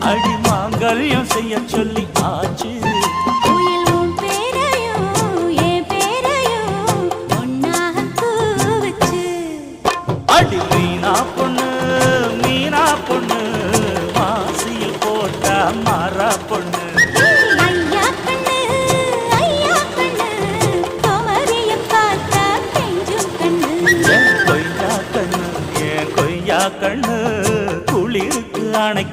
அடி மாங்கல்யம் செய்ய சொல்லி ஆச்சு. அடி மீனா பொண்ணு மீனா பொண்ணு மாசியில் போட்டா மாறா பொண்ணு. கொய்யா கண்ணு குளிருக்கு அணை